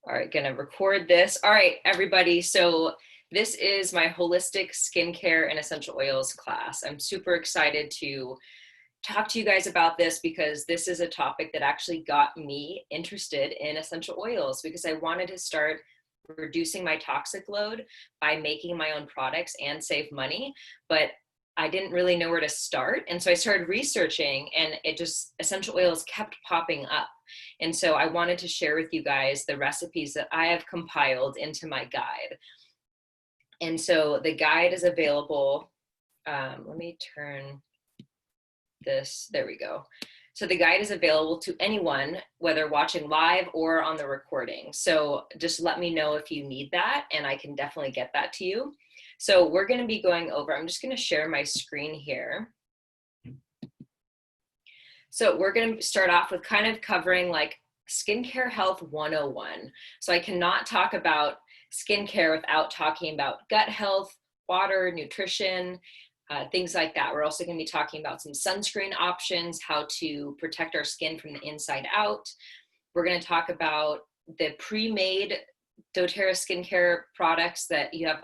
All right, gonna record this. All right, everybody. So this is my holistic skincare and essential oils class. I'm super excited to talk to you guys about this because this is a topic that actually got me interested in essential oils because I wanted to start reducing my toxic load by making my own products and save money. But I didn't really know where to start. And so I started researching and essential oils kept popping up. And so I wanted to share with you guys the recipes that I have compiled into my guide. And so the guide is available. Let me turn this, there we go. So the guide is available to anyone, whether watching live or on the recording. So just let me know if you need that and I can definitely get that to you. So we're gonna be going over, I'm just gonna share my screen here. So we're gonna start off with kind of covering like skincare health 101. So I cannot talk about skincare without talking about gut health, water, nutrition, things like that. We're also going to be talking about some sunscreen options, how to protect our skin from the inside out. We're going to talk about the pre-made doTERRA skincare products that you have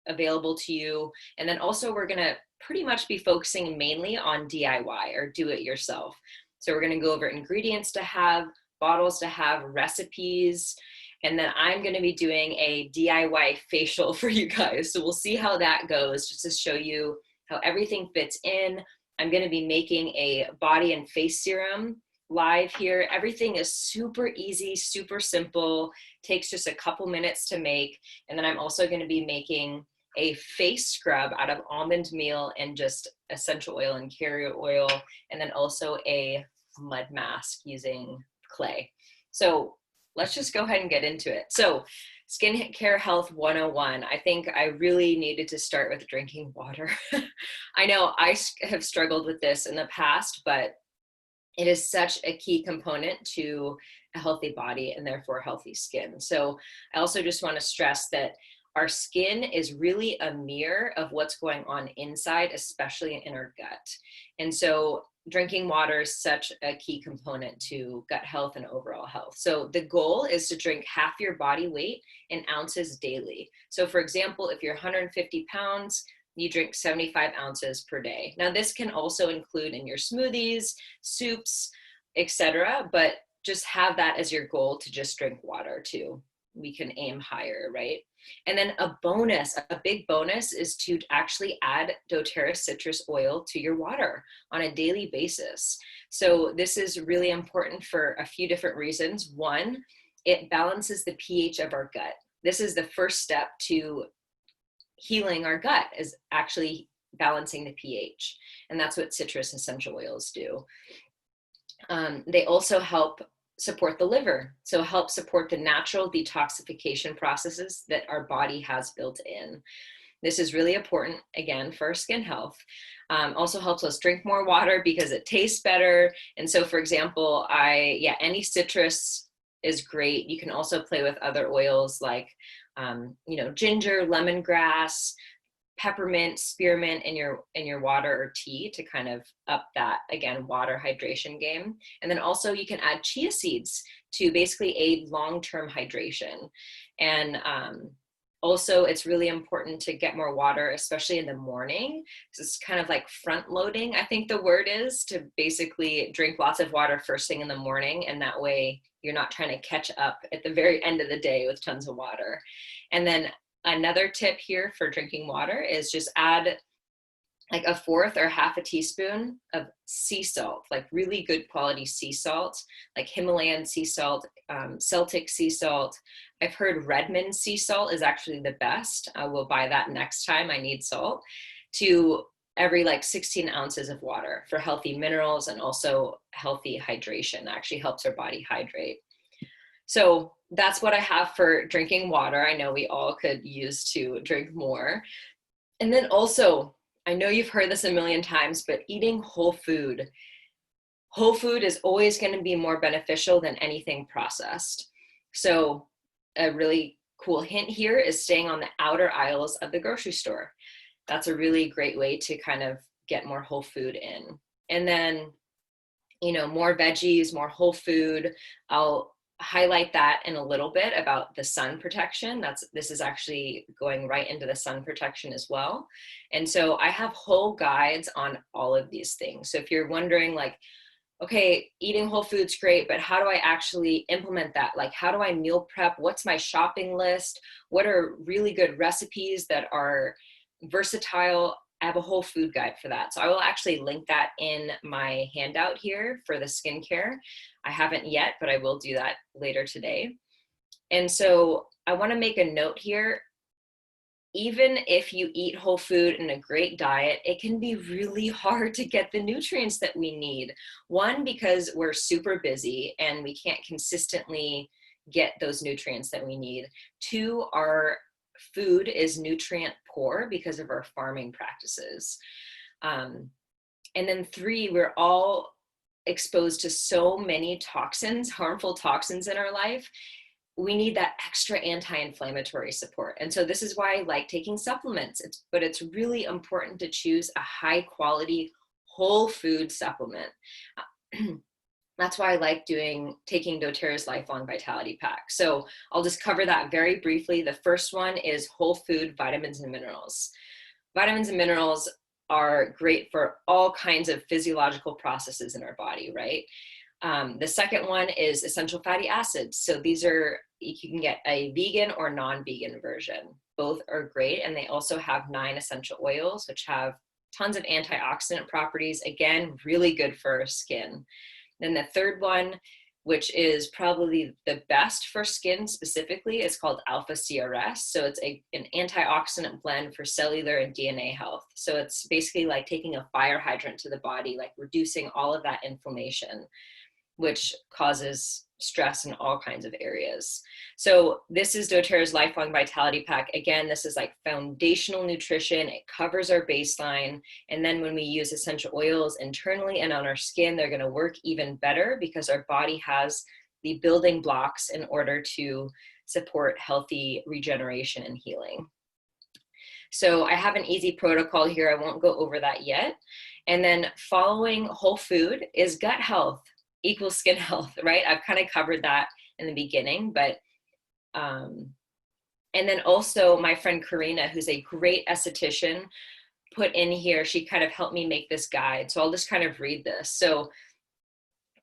available to you. And then also we're going to pretty much be focusing mainly on DIY or do it yourself. So we're going to go over ingredients to have, bottles to have, recipes, and then I'm going to be doing a DIY facial for you guys. So we'll see how that goes, just to show you how everything fits in. I'm going to be making a body and face serum live here. Everything is super easy, super simple, takes just a couple minutes to make. And then I'm also going to be making a face scrub out of almond meal and just essential oil and carrier oil, and then also a mud mask using clay. So let's just go ahead and get into it. So skincare health 101. I think I really needed to start with drinking water. I know I have struggled with this in the past, but it is such a key component to a healthy body and therefore healthy skin. So I also just want to stress that our skin is really a mirror of what's going on inside, especially in our gut. And so drinking water is such a key component to gut health and overall health. So the goal is to drink half your body weight in ounces daily. So for example, if you're 150 pounds, you drink 75 ounces per day. Now this can also include in your smoothies, soups, etc. But just have that as your goal to just drink water too. We can aim higher, right? And then a big bonus is to actually add doTERRA citrus oil to your water on a daily basis. So this is really important for a few different reasons. One, it balances the pH of our gut. This is the first step to healing our gut, is actually balancing the pH. And that's what citrus essential oils do. They also help support the liver, so help support the natural detoxification processes that our body has built in. This is really important, again, for our skin health. Also helps us drink more water because it tastes better. And so, for example, any citrus is great. You can also play with other oils like, ginger, lemongrass, peppermint, spearmint in your water or tea to kind of up that, again, water hydration game. And then also you can add chia seeds to basically aid long-term hydration. And also it's really important to get more water, especially in the morning. It's kind of like front loading, I think the word is, to basically drink lots of water first thing in the morning. And that way you're not trying to catch up at the very end of the day with tons of water. And then another tip here for drinking water is just add like a fourth or half a teaspoon of sea salt, like really good quality sea salt, like Himalayan sea salt, Celtic sea salt. I've heard Redmond sea salt is actually the best. I will buy that next time I need salt, to every like 16 ounces of water for healthy minerals and also healthy hydration. That actually helps our body hydrate. So that's what I have for drinking water. I know we all could use to drink more. And then also, I know you've heard this a million times, but eating whole food. Whole food is always going to be more beneficial than anything processed. So a really cool hint here is staying on the outer aisles of the grocery store. That's a really great way to kind of get more whole food in. And then, more veggies, more whole food. I'll highlight that in a little bit about the sun protection. This is actually going right into the sun protection as well. And so I have whole guides on all of these things. So if you're wondering like, okay, eating whole foods great, but how do I actually implement that? Like, how do I meal prep? What's my shopping list? What are really good recipes that are versatile? I have a whole food guide for that. So I will actually link that in my handout here for the skincare. I haven't yet, but I will do that later today. And so I want to make a note here. Even if you eat whole food and a great diet, it can be really hard to get the nutrients that we need. One, because we're super busy and we can't consistently get those nutrients that we need. Two, our food is nutrient poor because of our farming practices. And then three, we're all exposed to so many toxins, harmful toxins in our life. We need that extra anti-inflammatory support. And so this is why I like taking supplements, but it's really important to choose a high quality whole food supplement. That's why I like taking doTERRA's Lifelong Vitality Pack. So I'll just cover that very briefly. The first one is whole food vitamins and minerals. Vitamins and minerals are great for all kinds of physiological processes in our body, right? The second one is essential fatty acids. So these are, you can get a vegan or non-vegan version. Both are great. And they also have 9 essential oils, which have tons of antioxidant properties. Again, really good for our skin. Then the third one, which is probably the best for skin specifically, is called alpha CRS. So it's an antioxidant blend for cellular and DNA health. So it's basically like taking a fire hydrant to the body, like reducing all of that inflammation, which causes stress in all kinds of areas. So this is doTERRA's Lifelong Vitality Pack. Again, this is like foundational nutrition. It covers our baseline. And then when we use essential oils internally and on our skin, they're gonna work even better because our body has the building blocks in order to support healthy regeneration and healing. So I have an easy protocol here. I won't go over that yet. And then following whole food is gut health equals skin health, right? I've kind of covered that in the beginning, but, and then also my friend Karina, who's a great esthetician, put in here, she kind of helped me make this guide. So I'll just kind of read this. So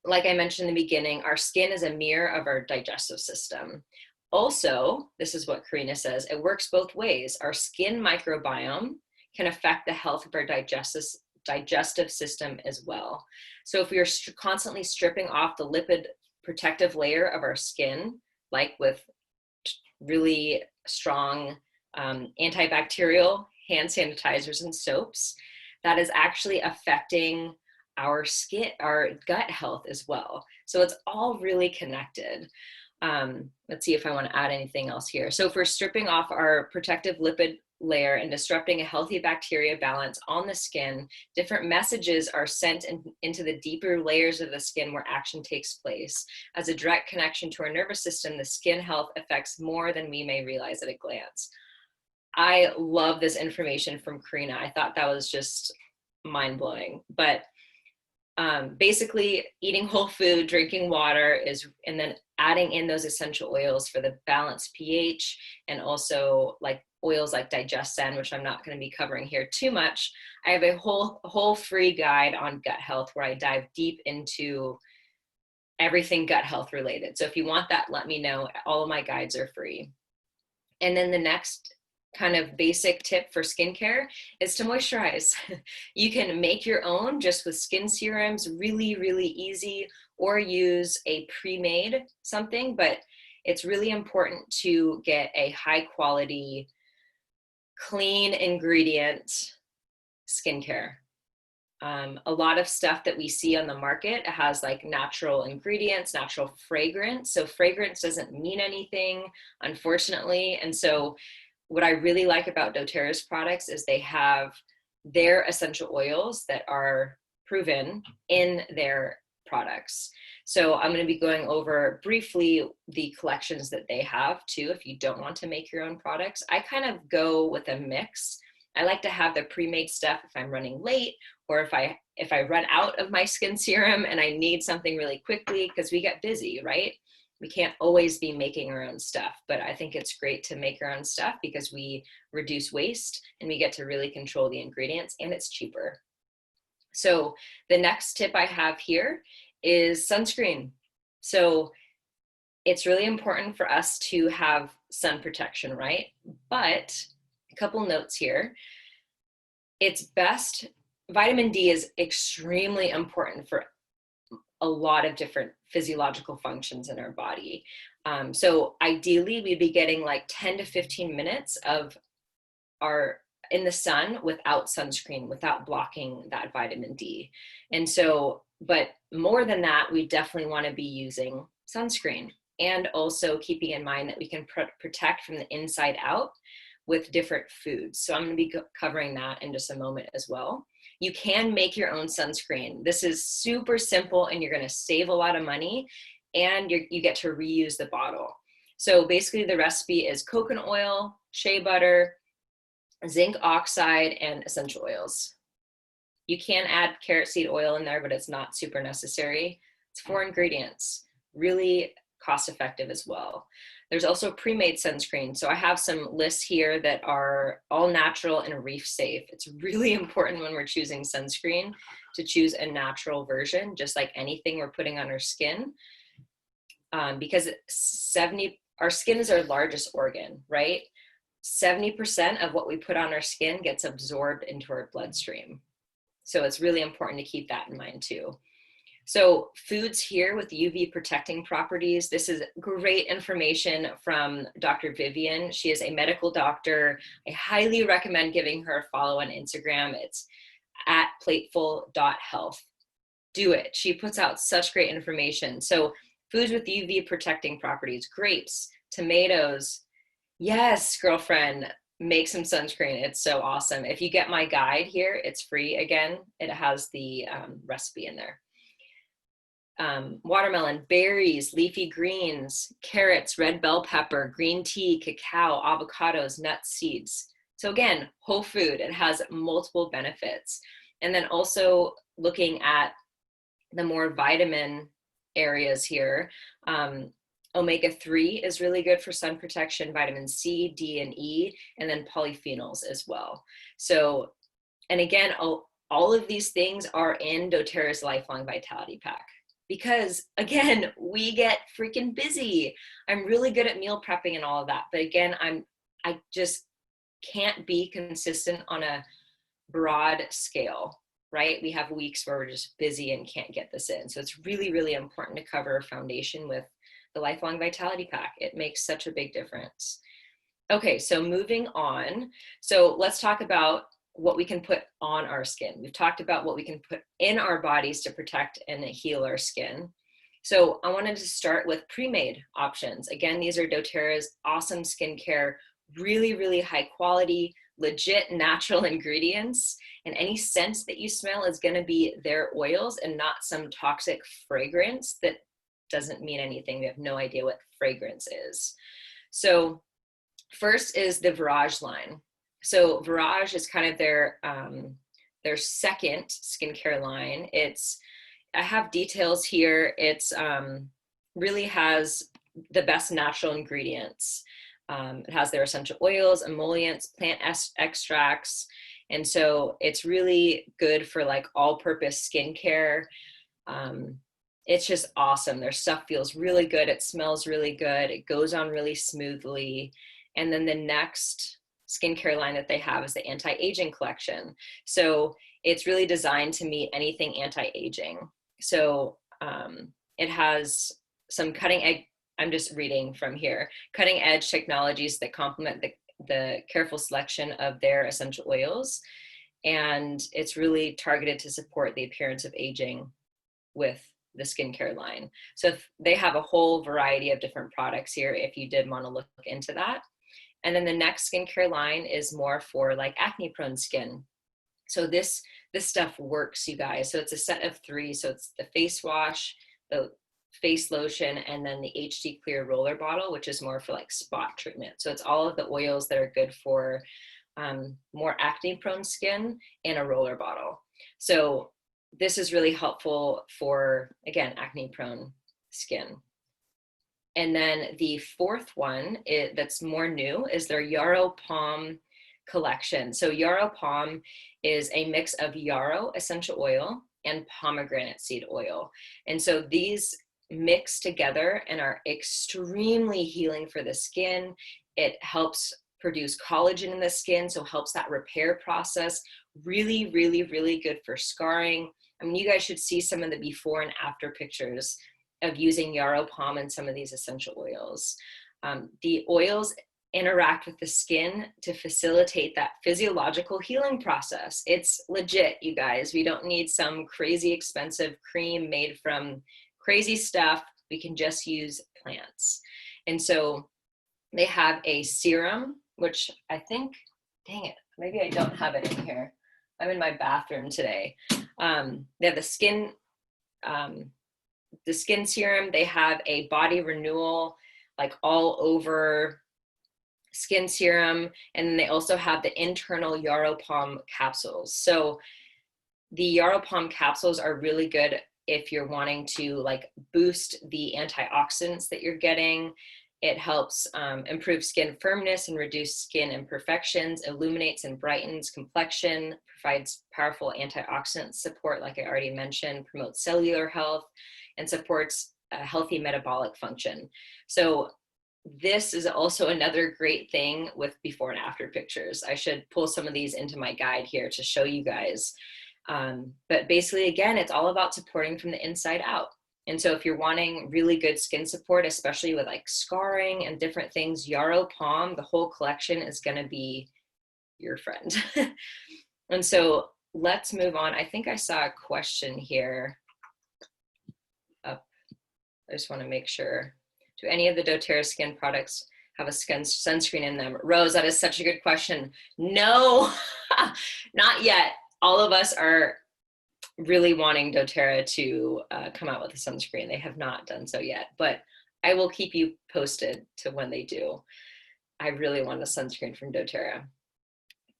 like I mentioned in the beginning, our skin is a mirror of our digestive system. Also, this is what Karina says, it works both ways. Our skin microbiome can affect the health of our digestive system as well. So if we are constantly stripping off the lipid protective layer of our skin, like with really strong antibacterial hand sanitizers and soaps, that is actually affecting our skin, our gut health as well. So it's all really connected. Let's see if I want to add anything else here. So if we're stripping off our protective lipid layer and disrupting a healthy bacteria balance on the skin, different messages are sent into the deeper layers of the skin where action takes place. As a direct connection to our nervous system, the skin health affects more than we may realize at a glance. I love this information from Karina. I thought that was just mind-blowing. But basically eating whole food, drinking water and then adding in those essential oils for the balanced pH, and also like oils like DigestZen, which I'm not going to be covering here too much. I have a whole free guide on gut health where I dive deep into everything gut health related. So if you want that, let me know. All of my guides are free. And then the next kind of basic tip for skincare is to moisturize. You can make your own just with skin serums, really, really easy, or use a pre-made something, but it's really important to get a high quality, clean ingredient skincare. A lot of stuff that we see on the market has like natural ingredients, natural fragrance. So fragrance doesn't mean anything, unfortunately. And so what I really like about doTERRA's products is they have their essential oils that are proven in their products. So I'm going to be going over briefly the collections that they have too, if you don't want to make your own products. I kind of go with a mix. I like to have the pre-made stuff if I'm running late, or if I run out of my skin serum and I need something really quickly, because we get busy, right? We can't always be making our own stuff, but I think it's great to make our own stuff because we reduce waste and we get to really control the ingredients, and it's cheaper. So the next tip I have here is sunscreen. So it's really important for us to have sun protection, right? But a couple notes here. It's best, vitamin D is extremely important for a lot of different physiological functions in our body. So ideally, we'd be getting like 10 to 15 minutes of our in the sun without sunscreen, without blocking that vitamin D. And so, but more than that, we definitely want to be using sunscreen, and also keeping in mind that we can protect from the inside out with different foods. So I'm going to be covering that in just a moment as well. You can make your own sunscreen. This is super simple, and you're going to save a lot of money, and you get to reuse the bottle. So basically the recipe is coconut oil, shea butter, zinc oxide, and essential oils. You can add carrot seed oil in there, but it's not super necessary. It's 4 ingredients, really cost effective as well. There's also pre-made sunscreen. So I have some lists here that are all natural and reef safe. It's really important when we're choosing sunscreen to choose a natural version, just like anything we're putting on our skin, because our skin is our largest organ, right? 70% of what we put on our skin gets absorbed into our bloodstream. So it's really important to keep that in mind too. So foods here with UV protecting properties. This is great information from Dr. Vivian. She is a medical doctor. I highly recommend giving her a follow on Instagram. It's at plateful.health. Do it. She puts out such great information. So foods with UV protecting properties: grapes, tomatoes. Yes, girlfriend, make some sunscreen. It's so awesome. If you get my guide here, it's free. Again, it has the recipe in there. Watermelon, berries, leafy greens, carrots, red bell pepper, green tea, cacao, avocados, nuts, seeds. So again, whole food. It has multiple benefits. And then also looking at the more vitamin areas here, omega-3 is really good for sun protection, vitamin C, D, and E, and then polyphenols as well. So, and again, all of these things are in doTERRA's Lifelong Vitality Pack. Because again, we get freaking busy. I'm really good at meal prepping and all of that. But again, I just can't be consistent on a broad scale, right? We have weeks where we're just busy and can't get this in. So it's really, really important to cover a foundation with the Lifelong Vitality Pack. It makes such a big difference. Okay, so moving on. So let's talk about what we can put on our skin. We've talked about what we can put in our bodies to protect and heal our skin. So I wanted to start with pre-made options. Again, these are doTERRA's awesome skincare, really, really high quality, legit natural ingredients. And any scent that you smell is going to be their oils and not some toxic fragrance that doesn't mean anything. We have no idea what fragrance is. So first is the Virage line. So Virage is kind of their second skincare line. I have details here. It's really has the best natural ingredients. It has their essential oils, emollients, plant extracts. And so it's really good for like all-purpose skincare. It's just awesome. Their stuff feels really good. It smells really good. It goes on really smoothly. And then the next skincare line that they have is the anti-aging collection. So it's really designed to meet anything anti-aging. So it has some cutting edge, I'm just reading from here, cutting edge technologies that complement the careful selection of their essential oils. And it's really targeted to support the appearance of aging with the skincare line. So they have a whole variety of different products here if you did want to look into that. And then the next skincare line is more for like acne prone skin. So this stuff works, you guys. So it's a set of 3. So it's the face wash, the face lotion, and then the HD Clear roller bottle, which is more for like spot treatment. So it's all of the oils that are good for more acne prone skin in a roller bottle. So this is really helpful for, again, acne prone skin. And then the fourth one that's more new is their Yarrow Palm collection. So Yarrow Palm is a mix of yarrow essential oil and pomegranate seed oil. And so these mix together and are extremely healing for the skin. It helps produce collagen in the skin, so helps that repair process. Really, really, really good for scarring. I mean, you guys should see some of the before and after pictures of using yarrow palm and some of these essential oils. The oils interact with the skin to facilitate that physiological healing process. It's legit, you guys. We don't need some crazy expensive cream made from crazy stuff. We can just use plants. And so they have a serum, which I think, dang it, maybe I don't have it in here. I'm in my bathroom today. They have the skin serum. They have a body renewal, like all over skin serum. And then they also have the internal yarrow palm capsules. So the yarrow palm capsules are really good if you're wanting to like boost the antioxidants that you're getting. It helps improve skin firmness and reduce skin imperfections, illuminates and brightens complexion, provides powerful antioxidant support, like I already mentioned, promotes cellular health, and supports a healthy metabolic function. So this is also another great thing with before and after pictures. I should pull some of these into my guide here to show you guys. But basically, again, it's all about supporting from the inside out. And so if you're wanting really good skin support, especially with like scarring and different things, Yarrow Palm, the whole collection is going to be your friend. And so let's move on. I think I saw a question here up. I just want to make sure. Do any of the doTERRA skin products have a sunscreen in them? Rose, that is such a good question. No, not yet. All of us are really wanting doTERRA to come out with a sunscreen. They have not done so yet, but I will keep you posted to when they do. I really want a sunscreen from doTERRA.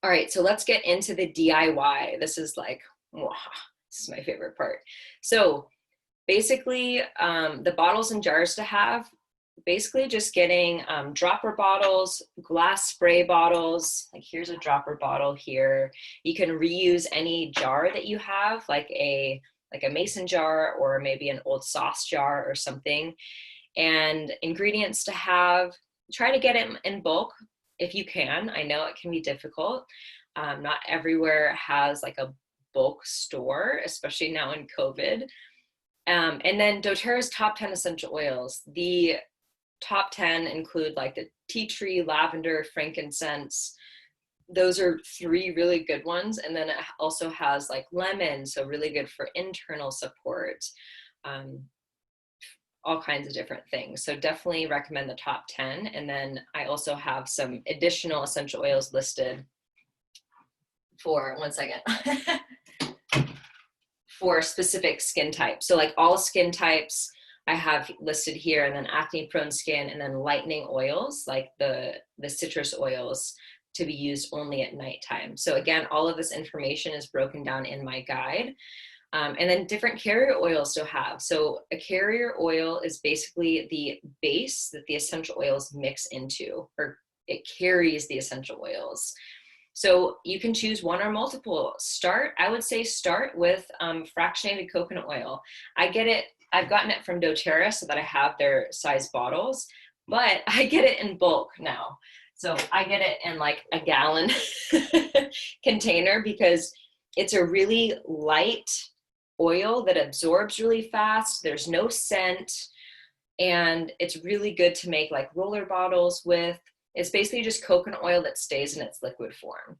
All right, so let's get into the DIY. This is like, this is my favorite part. So basically, the bottles and jars to have, basically just getting dropper bottles, glass spray bottles. Like here's a dropper bottle here. You can reuse any jar that you have, like a mason jar or maybe an old sauce jar or something. And ingredients to have, try to get it in bulk if you can. I know it can be difficult. Not everywhere has like a bulk store, especially now in COVID. And then doTERRA's top 10 essential oils. The top 10 include like the tea tree, lavender, frankincense. Those are 3 really good ones. And then it also has like lemon, so really good for internal support, all kinds of different things. So definitely recommend the top 10. And then I also have some additional essential oils listed for, one second, for specific skin types. So like all skin types I have listed here, and then acne prone skin, and then lightening oils like the citrus oils to be used only at nighttime. So again, all of this information is broken down in my guide. And then different carrier oils to have. So a carrier oil is basically the base that the essential oils mix into, or it carries the essential oils. So you can choose one or multiple. I would say start with fractionated coconut oil. I've gotten it from doTERRA so that I have their size bottles, but I get it in bulk now. So I get it in like a gallon container because it's a really light oil that absorbs really fast. There's no scent, and it's really good to make like roller bottles with. It's basically just coconut oil that stays in its liquid form.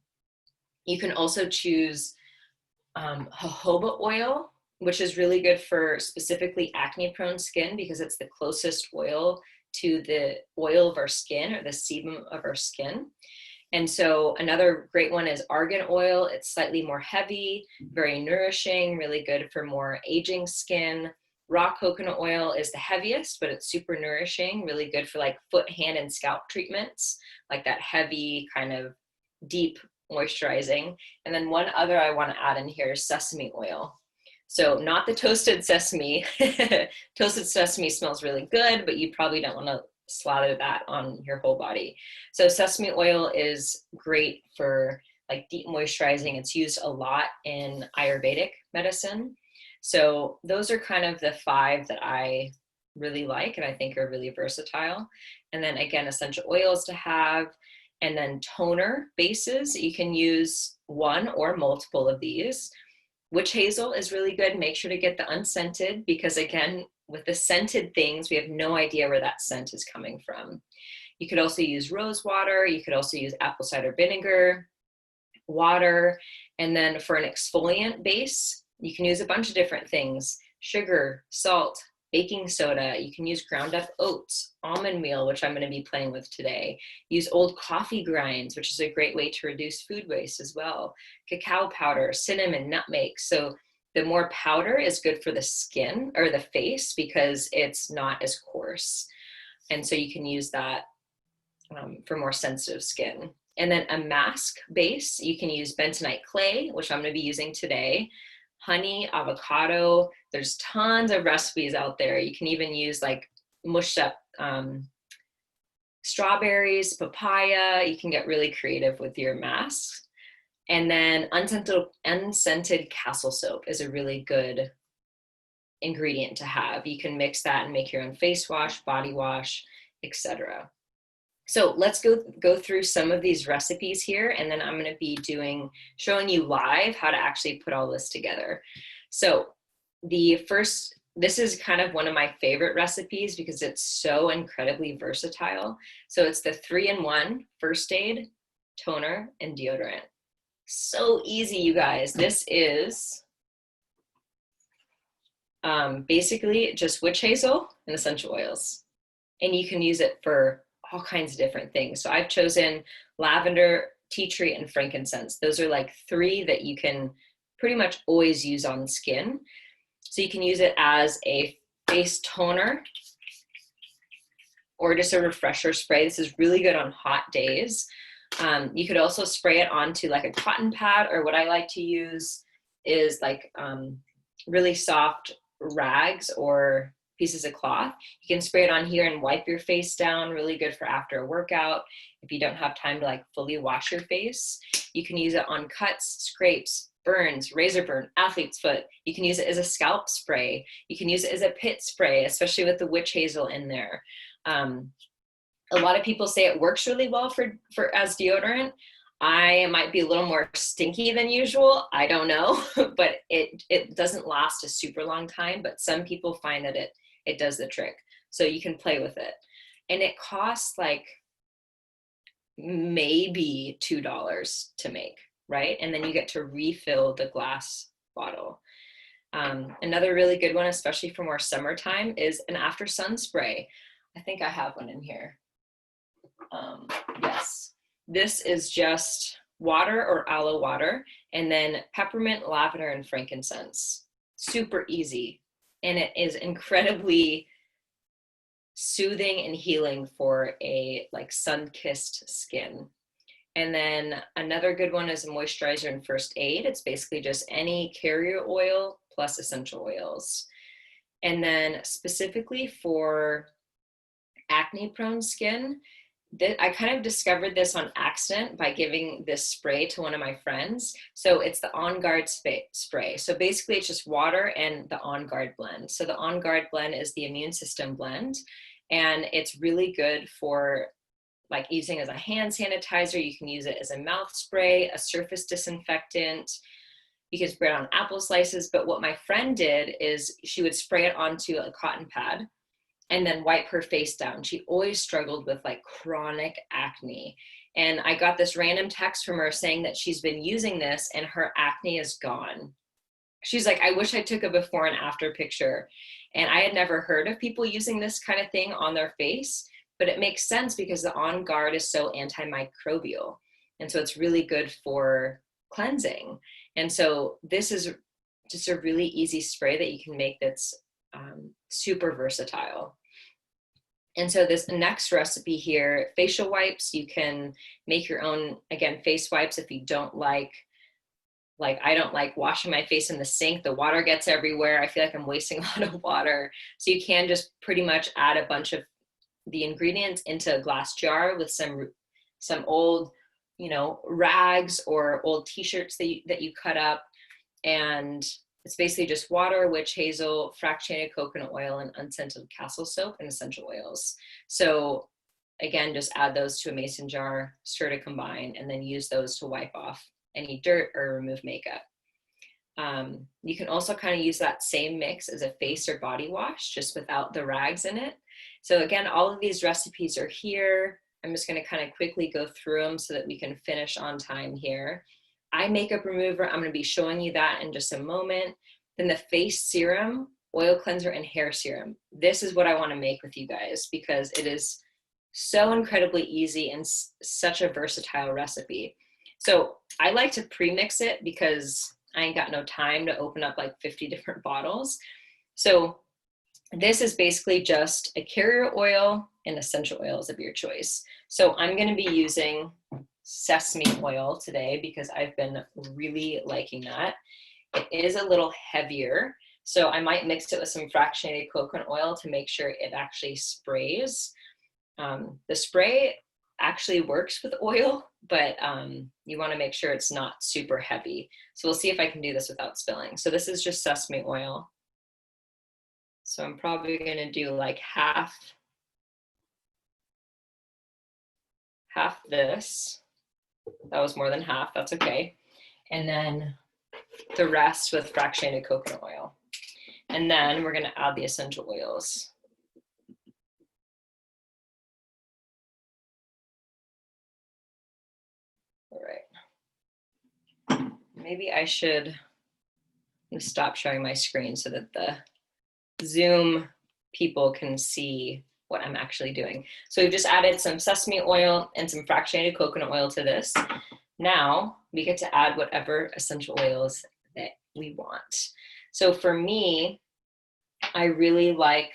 You can also choose jojoba oil, which is really good for specifically acne prone skin because it's the closest oil to the oil of our skin, or the sebum of our skin. And so another great one is argan oil. It's slightly more heavy, very nourishing, really good for more aging skin. Raw coconut oil is the heaviest, but it's super nourishing, really good for like foot, hand, and scalp treatments, like that heavy kind of deep moisturizing. And then one other I want to add in here is sesame oil. So not the toasted sesame. Toasted sesame smells really good, but you probably don't want to slather that on your whole body. So sesame oil is great for like deep moisturizing. It's used a lot in Ayurvedic medicine. So those are kind of the 5 that I really like and I think are really versatile. And then again, essential oils to have, and then toner bases. You can use one or multiple of these. Witch hazel is really good. Make sure to get the unscented, because again, with the scented things, we have no idea where that scent is coming from. You could also use rose water. You could also use apple cider vinegar, water. And then for an exfoliant base, you can use a bunch of different things: sugar, salt, baking soda. You can use ground up oats, almond meal, which I'm going to be playing with today. Use old coffee grinds, which is a great way to reduce food waste as well. Cacao powder, cinnamon, nutmeg. So the more powder is good for the skin or the face because it's not as coarse. And so you can use that for more sensitive skin. And then a mask base, you can use bentonite clay, which I'm going to be using today, honey, avocado. There's tons of recipes out there. You can even use like mushed up strawberries, papaya. You can get really creative with your masks. And then unscented castle soap is a really good ingredient to have. You can mix that and make your own face wash, body wash, etc. So let's go through some of these recipes here, and then I'm going to be showing you live how to actually put all this together. So this is kind of one of my favorite recipes because it's so incredibly versatile. So it's the 3-in-1 first aid, toner, and deodorant. So easy, you guys. This is basically just witch hazel and essential oils, and you can use it for all kinds of different things. So I've chosen lavender, tea tree, and frankincense. Those are like 3 that you can pretty much always use on skin. So you can use it as a face toner or just a refresher spray. This is really good on hot days. You could also spray it onto like a cotton pad, or what I like to use is like really soft rags or pieces of cloth. You can spray it on here and wipe your face down. Really good for after a workout. If you don't have time to like fully wash your face, you can use it on cuts, scrapes, burns, razor burn, athlete's foot. You can use it as a scalp spray. You can use it as a pit spray, especially with the witch hazel in there. A lot of people say it works really well for as deodorant. I might be a little more stinky than usual. I don't know, but it doesn't last a super long time, but some people find that it does the trick. So you can play with it. And it costs like maybe $2 to make, right? And then you get to refill the glass bottle. Another really good one, especially for more summertime, is an after sun spray. I think I have one in here. Yes. This is just water or aloe water, and then peppermint, lavender, and frankincense. Super easy. And it is incredibly soothing and healing for a like sun-kissed skin. And then another good one is a moisturizer and first aid. It's basically just any carrier oil plus essential oils. And then specifically for acne-prone skin, I kind of discovered this on accident by giving this spray to one of my friends. So it's the On Guard spray. So basically it's just water and the On Guard blend. So the On Guard blend is the immune system blend, and it's really good for like using as a hand sanitizer. You can use it as a mouth spray, a surface disinfectant. You can spray it on apple slices. But what my friend did is she would spray it onto a cotton pad and then wipe her face down. She always struggled with like chronic acne. And I got this random text from her saying that she's been using this and her acne is gone. She's like, I wish I took a before and after picture. And I had never heard of people using this kind of thing on their face, but it makes sense because the On Guard is so antimicrobial. And so it's really good for cleansing. And so this is just a really easy spray that you can make that's super versatile. And so this next recipe here, facial wipes, you can make your own, again, face wipes if you don't like Like, I don't like washing my face in the sink. The water gets everywhere. I feel like I'm wasting a lot of water. So you can just pretty much add a bunch of the ingredients into a glass jar with some old, you know, rags or old t-shirts that you cut up. And it's basically just water, witch hazel, fractionated coconut oil, and unscented castle soap and essential oils. So again, just add those to a mason jar, stir to combine, and then use those to wipe off any dirt or remove makeup. You can also kind of use that same mix as a face or body wash, just without the rags in it. So again, all of these recipes are here. I'm just going to kind of quickly go through them so that we can finish on time here. Eye makeup remover, I'm going to be showing you that in just a moment. Then the face serum, oil cleanser, and hair serum. This is what I want to make with you guys because it is so incredibly easy and such a versatile recipe. So I like to pre-mix it because I ain't got no time to open up like 50 different bottles. So this is basically just a carrier oil and essential oils of your choice. So I'm going to be using sesame oil today because I've been really liking that. It is a little heavier, so I might mix it with some fractionated coconut oil to make sure it actually sprays. The spray actually works with oil, but you want to make sure it's not super heavy. So we'll see if I can do this without spilling. So this is just sesame oil. So I'm probably going to do like half this. That was more than half, that's okay. And then the rest with fractionated coconut oil. And then we're going to add the essential oils. All right. Maybe I should stop sharing my screen so that the Zoom people can see what I'm actually doing. So we've just added some sesame oil and some fractionated coconut oil to this. Now we get to add whatever essential oils that we want. So for me, I really like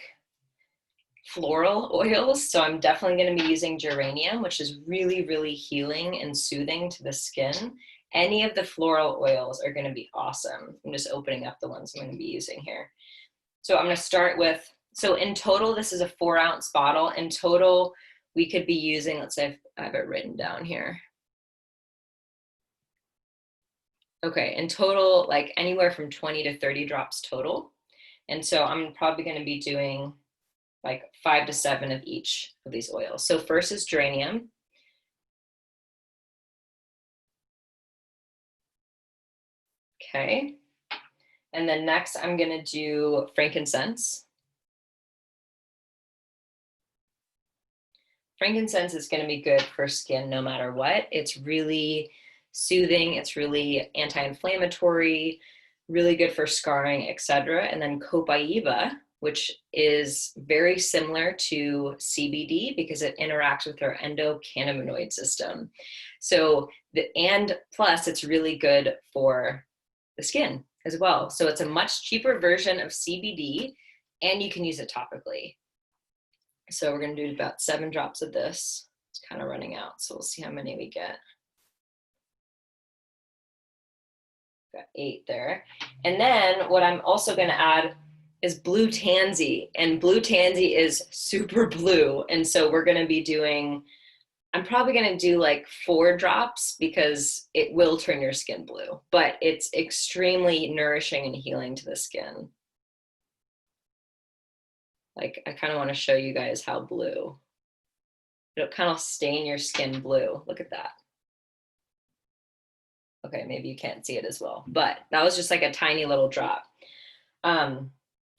floral oils. So I'm definitely going to be using geranium, which is really, really healing and soothing to the skin. Any of the floral oils are going to be awesome. I'm just opening up the ones I'm going to be using here. So I'm going to start with, so in total, this is a 4-ounce bottle. In total, we could be using, let's say I have it written down here. Okay, in total, like anywhere from 20 to 30 drops total. And so I'm probably going to be doing like 5 to 7 of each of these oils. So first is geranium. Okay. And then next I'm going to do frankincense. Frankincense is going to be good for skin no matter what. It's really soothing. It's really anti-inflammatory, really good for scarring, etc. And then copaiba, which is very similar to CBD because it interacts with our endocannabinoid system. So, and plus it's really good for the skin as well. So it's a much cheaper version of CBD and you can use it topically. So we're going to do about 7 drops of this. It's kind of running out, so we'll see how many we get. Got 8 there. And then what I'm also going to add is blue tansy. And blue tansy is super blue. And so we're going to be doing, I'm probably going to do like 4 drops because it will turn your skin blue. But it's extremely nourishing and healing to the skin. Like, I kind of want to show you guys how blue. It'll kind of stain your skin blue. Look at that. Okay, maybe you can't see it as well, but that was just like a tiny little drop.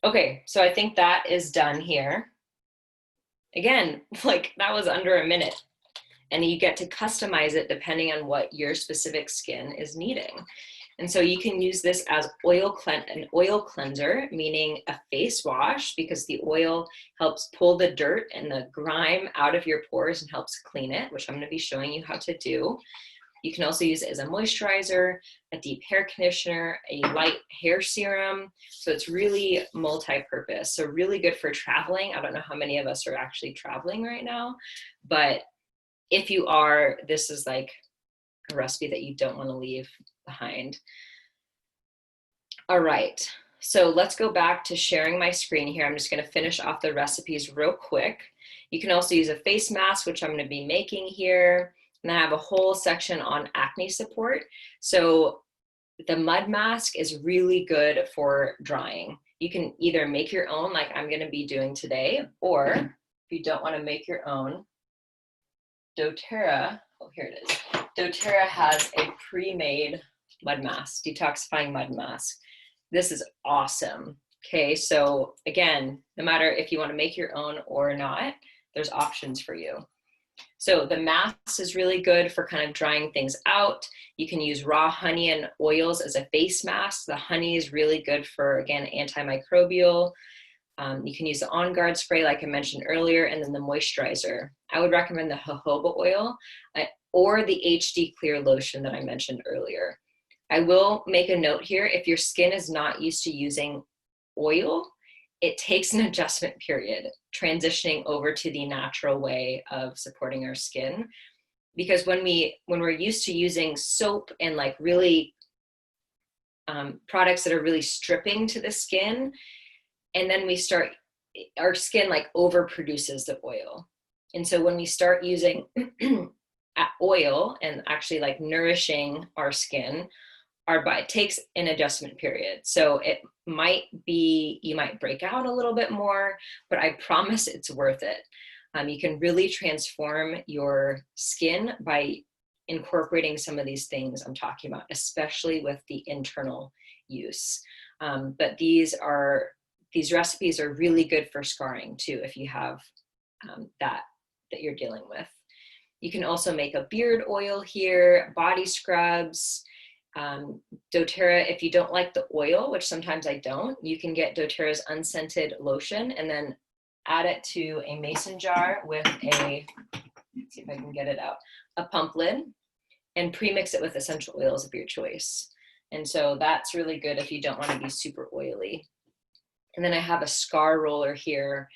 Okay, so I think that is done here. Again, like that was under a minute. And you get to customize it depending on what your specific skin is needing. And so you can use this as an oil cleanser, meaning a face wash, because the oil helps pull the dirt and the grime out of your pores and helps clean it, which I'm going to be showing you how to do. You can also use it as a moisturizer, a deep hair conditioner, a light hair serum. So it's really multi-purpose. So really good for traveling. I don't know how many of us are actually traveling right now, but if you are, this is like a recipe that you don't want to leave behind. All right, so let's go back to sharing my screen here. I'm just gonna finish off the recipes real quick. You can also use a face mask, which I'm gonna be making here. And I have a whole section on acne support. So the mud mask is really good for drying. You can either make your own, like I'm gonna be doing today, or if you don't wanna make your own, doTERRA, oh, here it is. doTERRA has a pre-made mud mask, detoxifying mud mask. This is awesome. Okay, so again, no matter if you wanna make your own or not, there's options for you. So the mask is really good for kind of drying things out. You can use raw honey and oils as a face mask. The honey is really good for, again, antimicrobial. You can use the On Guard spray like I mentioned earlier, and then the moisturizer. I would recommend the jojoba oil or the HD Clear lotion that I mentioned earlier. I will make a note here, if your skin is not used to using oil, it takes an adjustment period transitioning over to the natural way of supporting our skin. Because when we're used to using soap and like really products that are really stripping to the skin, and then our skin like overproduces the oil. And so when we start using oil and actually like nourishing our skin, it takes an adjustment period. So it might be, you might break out a little bit more, but I promise it's worth it. You can really transform your skin by incorporating some of these things I'm talking about, especially with the internal use. But these recipes are really good for scarring too, if you have that you're dealing with. You can also make a beard oil here, body scrubs, doTERRA. If you don't like the oil, which sometimes I don't, you can get doTERRA's unscented lotion and then add it to a mason jar with let's see if I can get it out, a pump lid, and pre-mix it with essential oils of your choice. And so that's really good if you don't want to be super oily. And then I have a scar roller here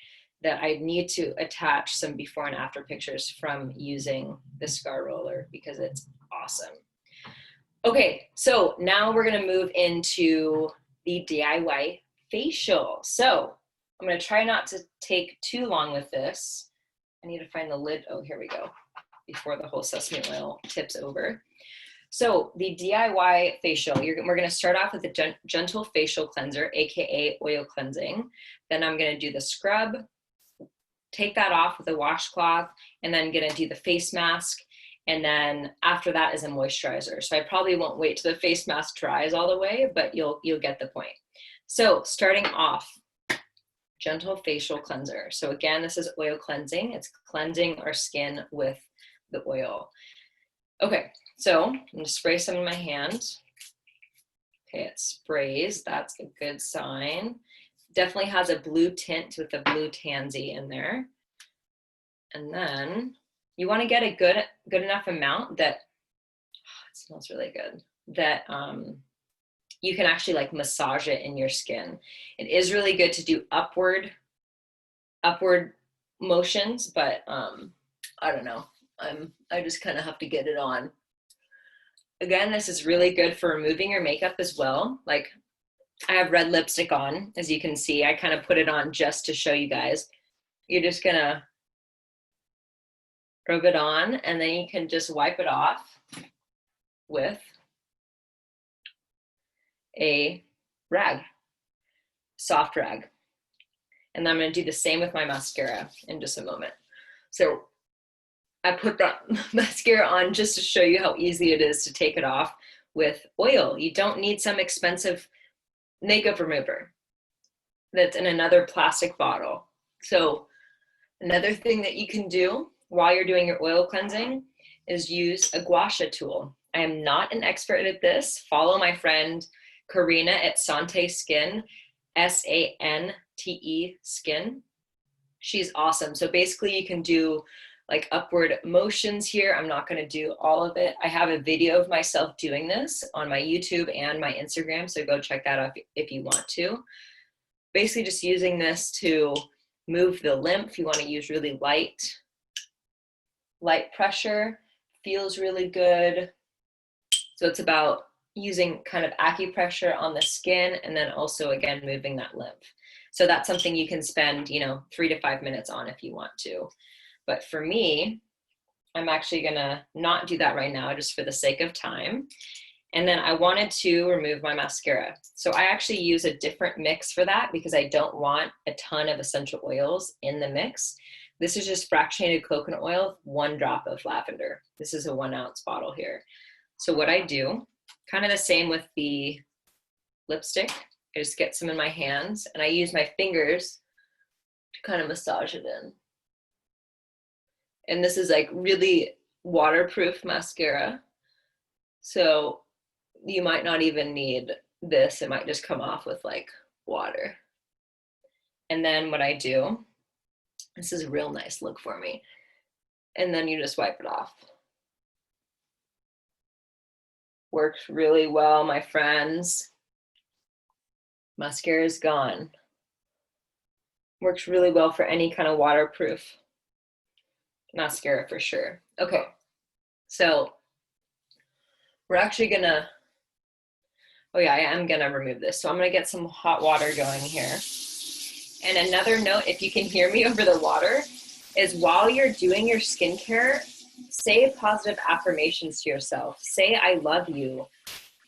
that I need to attach some before and after pictures from using the scar roller because it's awesome. Okay, so now we're gonna move into the DIY facial. So I'm gonna try not to take too long with this. I need to find the lid, oh, here we go, before the whole sesame oil tips over. So the DIY facial, we're gonna start off with a gentle facial cleanser, AKA oil cleansing. Then I'm gonna do the scrub, take that off with a washcloth, and then gonna do the face mask. And then after that is a moisturizer. So I probably won't wait till the face mask dries all the way, but you'll get the point. So starting off, gentle facial cleanser. So again, this is oil cleansing. It's cleansing our skin with the oil. Okay, so I'm gonna spray some in my hand. Okay, it sprays, that's a good sign. Definitely has a blue tint with a blue tansy in there. And then you want to get a good enough amount that, oh, it smells really good, that you can actually like massage it in your skin. It is really good to do upward motions, but I don't know. I just kind of have to get it on. Again, this is really good for removing your makeup as well. Like I have red lipstick on, as you can see. I kind of put it on just to show you guys. You're just gonna rub it on, and then you can just wipe it off with a rag, soft rag. And then I'm gonna do the same with my mascara in just a moment. So I put that mascara on just to show you how easy it is to take it off with oil. You don't need some expensive makeup remover that's in another plastic bottle. So another thing that you can do while you're doing your oil cleansing is use a gua sha tool. I am not an expert at this. Follow my friend Karina at Sante Skin, SANTE Skin. She's awesome. So basically you can do like upward motions here. I'm not gonna do all of it. I have a video of myself doing this on my YouTube and my Instagram, so go check that out if you want to. Basically just using this to move the lymph. You wanna use really light pressure, feels really good. So it's about using kind of acupressure on the skin, and then also again moving that lymph. So that's something you can spend, 3 to 5 minutes on if you want to. But for me, I'm actually gonna not do that right now just for the sake of time. And then I wanted to remove my mascara. So I actually use a different mix for that because I don't want a ton of essential oils in the mix. This is just fractionated coconut oil, 1 drop of lavender. This is a 1 ounce bottle here. So what I do, kind of the same with the lipstick, I just get some in my hands and I use my fingers to kind of massage it in. And this is like really waterproof mascara. So you might not even need this. It might just come off with like water. And then what I do, this is a real nice look for me. And then you just wipe it off. Works really well, my friends. Mascara is gone. Works really well for any kind of waterproof mascara for sure. Okay, so we're actually gonna, oh yeah, I am gonna remove this. So I'm gonna get some hot water going here. And another note, if you can hear me over the water, is while you're doing your skincare, say positive affirmations to yourself. Say, I love you.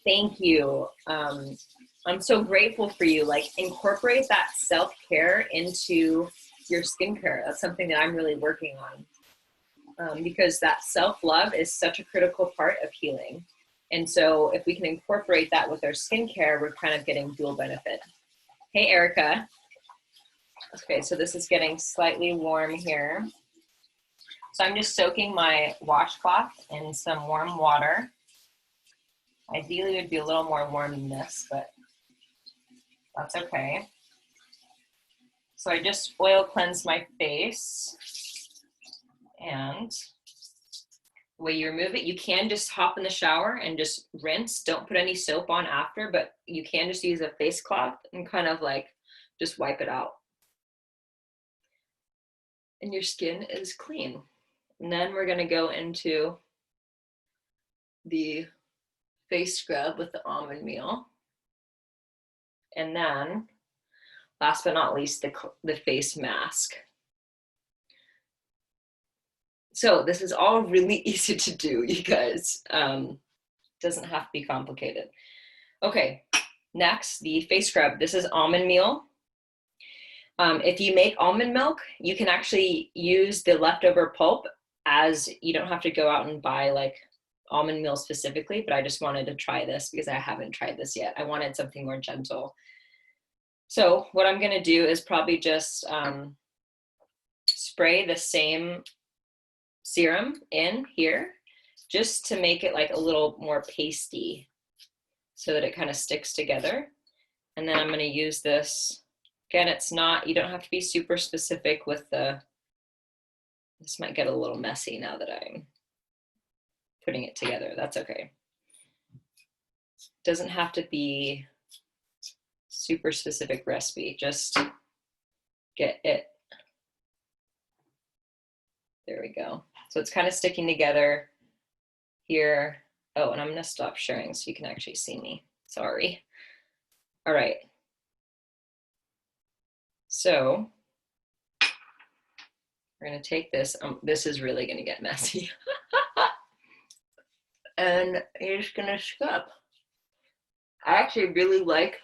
Thank you. I'm so grateful for you. Like, incorporate that self-care into your skincare. That's something that I'm really working on because that self-love is such a critical part of healing. And so if we can incorporate that with our skincare, we're kind of getting dual benefit. Hey, Erica. Okay, so this is getting slightly warm here. So I'm just soaking my washcloth in some warm water. Ideally, it would be a little more warm than this, but that's okay. So I just oil cleanse my face. And the way you remove it, you can just hop in the shower and just rinse. Don't put any soap on after, but you can just use a face cloth and kind of like just wipe it out. And your skin is clean. And then we're gonna go into the face scrub with the almond meal. And then, last but not least, the face mask. So this is all really easy to do, you guys. Doesn't have to be complicated. Okay, next, the face scrub. This is almond meal. If you make almond milk, you can actually use the leftover pulp, as you don't have to go out and buy like almond meal specifically, but I just wanted to try this because I haven't tried this yet. I wanted something more gentle. So what I'm gonna do is probably just spray the same serum in here just to make it like a little more pasty so that it kind of sticks together. And then I'm going to use this. Again, it's not, you don't have to be super specific with the, this might get a little messy now that I'm putting it together. That's okay. Doesn't have to be super specific recipe, just get it. There we go. So it's kind of sticking together here. Oh, and I'm gonna stop sharing so you can actually see me. Sorry. All right. So we're gonna take this. This is really gonna get messy. And you're just gonna scrub. I actually really like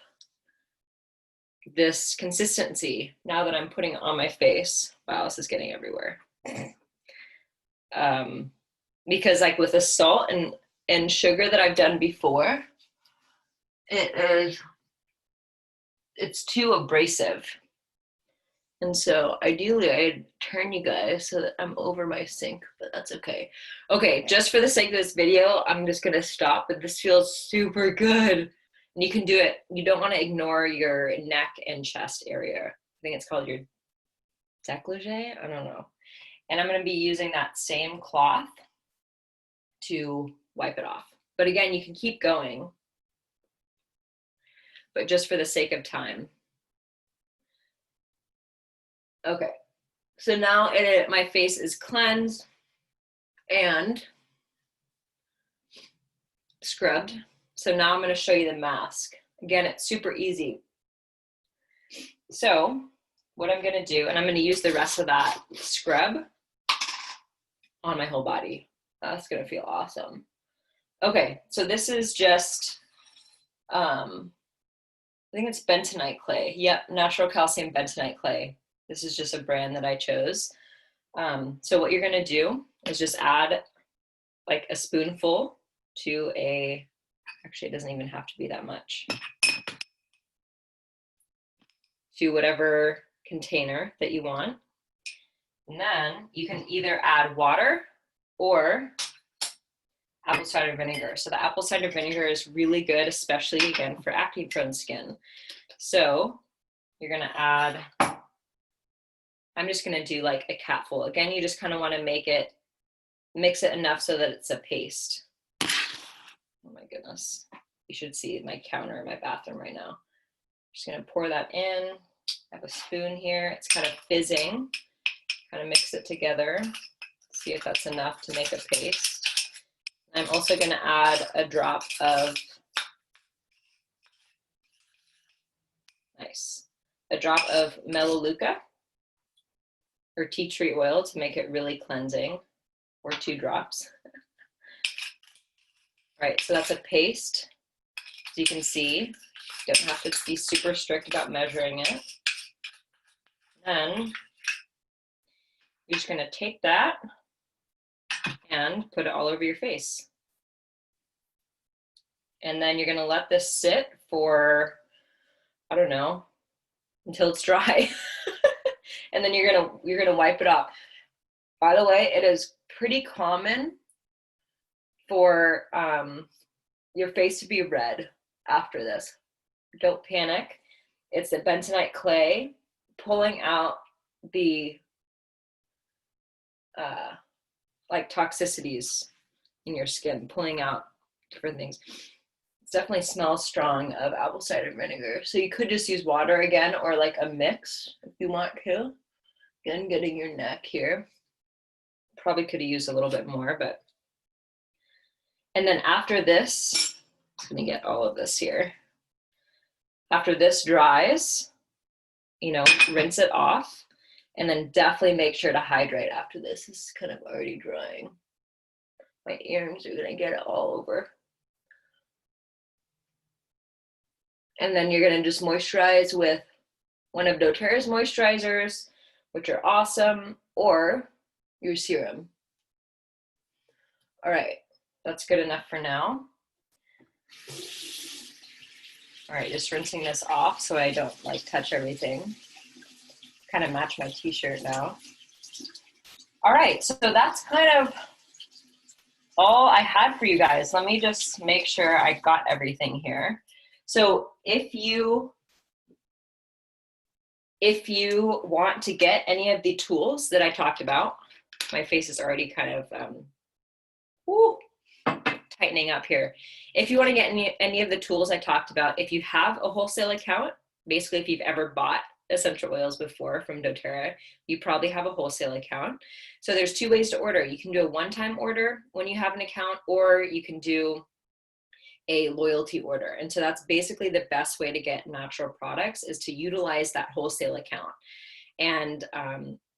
this consistency now that I'm putting it on my face. Wow, this is getting everywhere. Because like with the salt and sugar that I've done before, it's too abrasive. And so ideally I'd turn you guys so that I'm over my sink, but that's okay. Okay, just for the sake of this video, I'm just gonna stop, but this feels super good. And you can do it. You don't wanna ignore your neck and chest area. I think it's called your décolleté, I don't know. And I'm gonna be using that same cloth to wipe it off. But again, you can keep going, but just for the sake of time. Okay, so now my face is cleansed and scrubbed. So now I'm going to show you the mask. Again, it's super easy. So what I'm going to do, and I'm going to use the rest of that scrub on my whole body. That's going to feel awesome. Okay, so this is just, I think it's bentonite clay. Yep, natural calcium bentonite clay. This is just a brand that I chose. So what you're going to do is just add like a spoonful to a, actually it doesn't even have to be that much, to whatever container that you want. And then you can either add water or apple cider vinegar. So the apple cider vinegar is really good, especially again for acne prone skin. So you're gonna add, I'm just gonna do like a capful. Again, you just kind of want to mix it enough so that it's a paste. Oh my goodness. You should see my counter in my bathroom right now. Just gonna pour that in. I have a spoon here. It's kind of fizzing. Kind of mix it together. See if that's enough to make a paste. I'm also gonna add a drop of, a drop of melaleuca or tea tree oil to make it really cleansing, or 2 drops. All right, so that's a paste. As you can see, you don't have to be super strict about measuring it. Then you're just gonna take that and put it all over your face. And then you're gonna let this sit for, I don't know, until it's dry. And then you're gonna wipe it off. By the way, it is pretty common for your face to be red after this. Don't panic. It's the bentonite clay pulling out the like toxicities in your skin, pulling out different things. It definitely smells strong of apple cider vinegar. So you could just use water again, or like a mix if you want to. Again, getting your neck here. Probably could have used a little bit more, but. And then after this, let me get all of this here. After this dries, you know, rinse it off, and then definitely make sure to hydrate after this. This is kind of already drying. My earrings are gonna get it all over. And then you're gonna just moisturize with one of doTERRA's moisturizers, which are awesome, or your serum. All right, that's good enough for now. All right, just rinsing this off so I don't like touch everything. Kind of match my t-shirt now. All right, so that's kind of all I had for you guys. Let me just make sure I got everything here. So if you want to get any of the tools that I talked about, my face is already kind of tightening up here. If you want to get any of the tools I talked about, if you have a wholesale account, basically if you've ever bought essential oils before from doTERRA, you probably have a wholesale account. So there's 2 ways to order. You can do a one-time order when you have an account, or you can do a loyalty order. And so that's basically the best way to get natural products, is to utilize that wholesale account and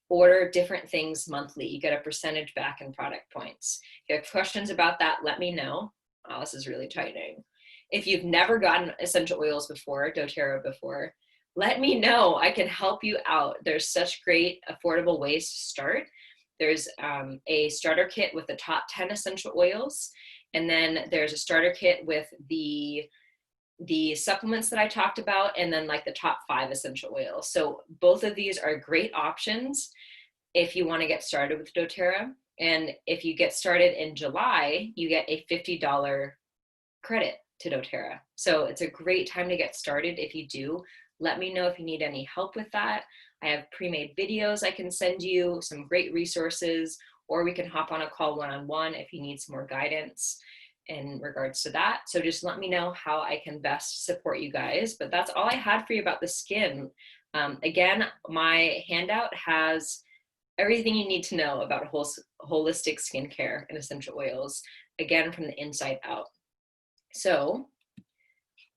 order different things monthly. You get a percentage back in product points. If you have questions about that, let me know. Oh, this is really tightening. If you've never gotten essential oils before, doTERRA before, let me know. I can help you out. There's such great affordable ways to start. There's a starter kit with the top 10 essential oils. And then there's a starter kit with the supplements that I talked about, and then like the top 5 essential oils. So both of these are great options if you want to get started with doTERRA. And if you get started in July, you get a $50 credit to doTERRA. So it's a great time to get started. If you do, let me know if you need any help with that. I have pre-made videos I can send you, some great resources, or we can hop on a call one-on-one if you need some more guidance in regards to that. So just let me know how I can best support you guys. But that's all I had for you about the skin. Again, my handout has everything you need to know about holistic skincare and essential oils, again, from the inside out. So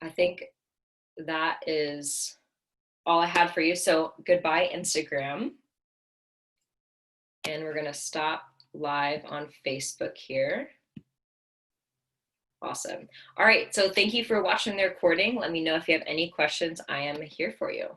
I think that is all I had for you. So goodbye, Instagram. And we're going to stop live on Facebook here. Awesome. All right. So thank you for watching the recording. Let me know if you have any questions. I am here for you.